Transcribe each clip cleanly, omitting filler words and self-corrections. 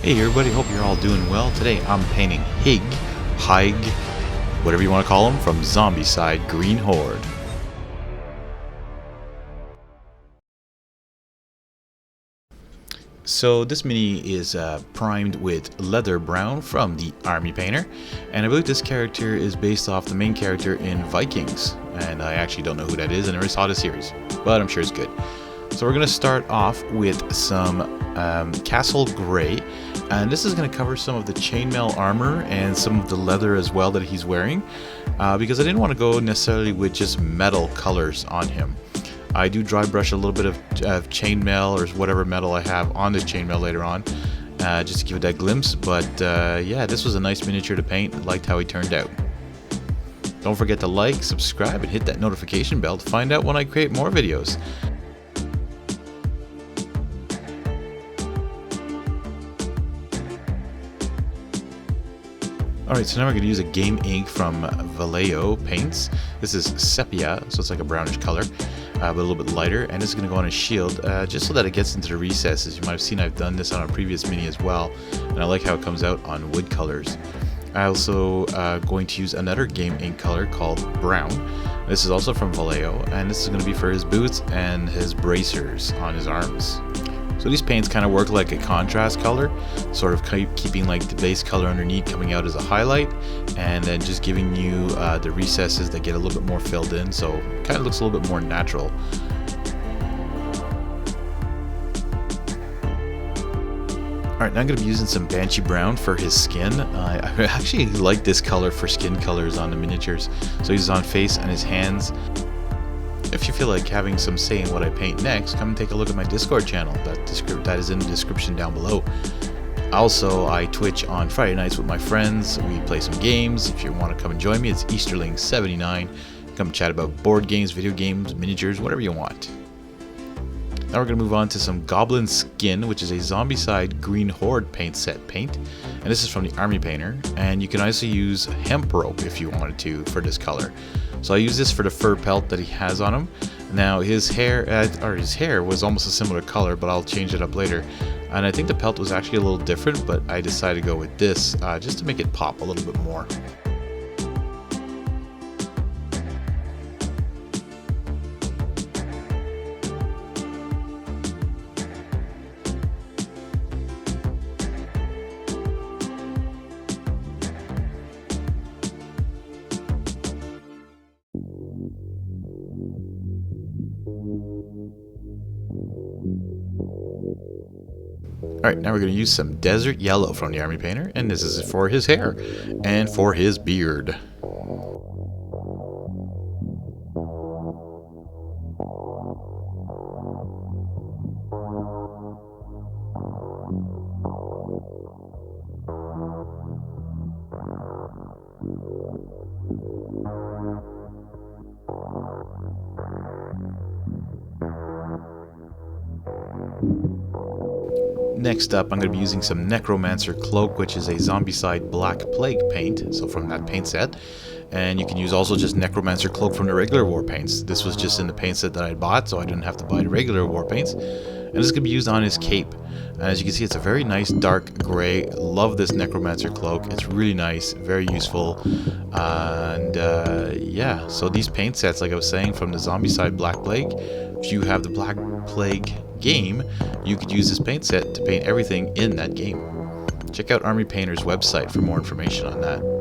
Hey everybody, hope you're all doing well. Today I'm painting Hig, whatever you want to call him, from Zombicide Green Horde. So this mini is primed with leather brown from the army painter, and I believe this character is based off the main character in Vikings, and I actually don't know who that is. I never saw the series, but I'm sure it's good. So we're going to start off with some Castle Gray, and this is going to cover some of the chainmail armor and some of the leather as well that he's wearing, because I didn't want to go necessarily with just metal colors on him. I do dry brush a little bit of chainmail or whatever metal I have on this chainmail later on, just to give it that glimpse. But yeah, this was a nice miniature to paint. I liked how he turned out. Don't forget to like, subscribe, and hit that notification bell to find out when I create more videos. Alright, so now we're going to use a game ink from Vallejo Paints. This is Sepia, so it's like a brownish color, but a little bit lighter. And this is going to go on his shield, just so that it gets into the recesses. You might have seen I've done this on a previous mini as well, and I like how it comes out on wood colors. I also going to use another game ink color called Brown. This is also from Vallejo, and this is going to be for his boots and his bracers on his arms. So these paints kind of work like a contrast color, sort of keeping like the base color underneath coming out as a highlight, and then just giving you the recesses that get a little bit more filled in, so it kind of looks a little bit more natural. Alright, now I'm going to be using some Banshee Brown for his skin. I actually like this color for skin colors on the miniatures, so he's on face and his hands. If you feel like having some say in what I paint next, come and take a look at my Discord channel. That is in the description down below. Also, I Twitch on Friday nights with my friends. We play some games. If you want to come and join me, it's Easterling79. Come chat about board games, video games, miniatures, whatever you want. Now we're going to move on to some Goblin Skin, which is a Zombicide Green Horde paint set paint. And this is from the Army Painter. And you can also use hemp rope if you wanted to for this color. So I use this for the fur pelt that he has on him. Now his hair was almost a similar color, but I'll change it up later. And I think the pelt was actually a little different, but I decided to go with this just to make it pop a little bit more. Alright, now we're going to use some Desert Yellow from the Army Painter, and this is for his hair and for his beard. Next up, I'm going to be using some Necromancer Cloak, which is a Zombicide Black Plague paint, so from that paint set. And you can use also just Necromancer Cloak from the regular war paints. This was just in the paint set that I bought, so I didn't have to buy the regular war paints. And this is going to be used on his cape. And as you can see, it's a very nice dark gray. Love this Necromancer Cloak. It's really nice, very useful. And yeah, so these paint sets, like I was saying, from the Zombicide Black Plague, if you have the Black Plague game, you could use this paint set to paint everything in that game. Check out Army Painter's website for more information on that.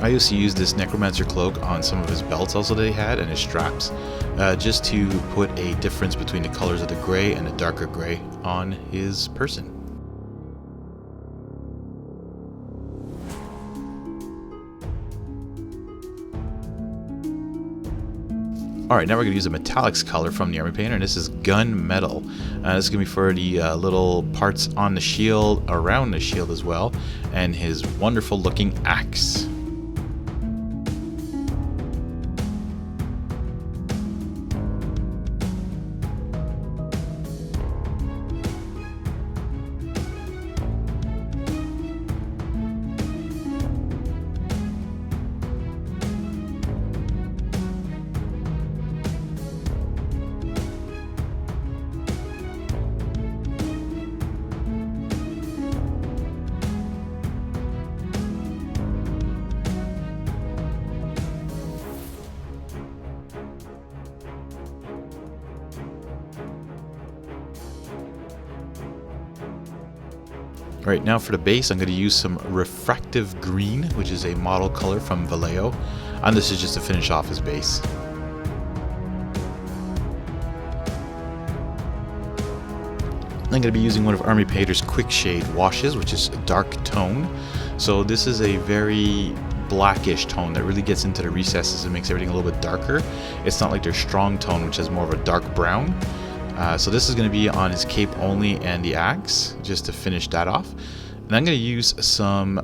I used to use this Necromancer Cloak on some of his belts also that he had, and his straps, just to put a difference between the colors of the gray and the darker gray on his person. Alright, now we're going to use a metallics color from the army painter, and this is gunmetal. This is going to be for the little parts on the shield, around the shield as well, and his wonderful looking axe. Alright, now for the base, I'm going to use some Refractive Green, which is a model color from Vallejo, and this is just to finish off his base. I'm going to be using one of Army Painter's Quickshade washes, which is a dark tone. So this is a very blackish tone that really gets into the recesses and makes everything a little bit darker. It's not like their strong tone, which is more of a dark brown. So this is going to be on his cape only and the axe, just to finish that off. And I'm going to use some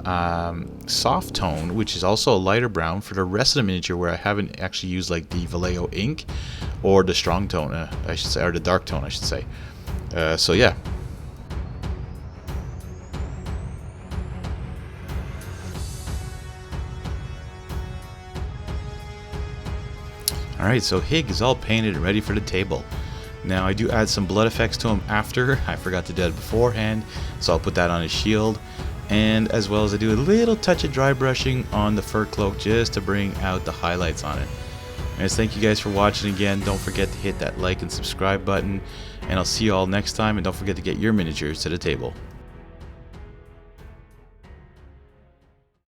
soft tone, which is also a lighter brown, for the rest of the miniature, where I haven't actually used like the Vallejo ink or the strong tone, I should say, or the dark tone, I should say. So yeah. Alright, so Hig is all painted and ready for the table. Now I do add some blood effects to him after. I forgot to do that beforehand, so I'll put that on his shield. And as well as I do a little touch of dry brushing on the fur cloak just to bring out the highlights on it. Anyways, thank you guys for watching again. Don't forget to hit that like and subscribe button. And I'll see you all next time. And don't forget to get your miniatures to the table.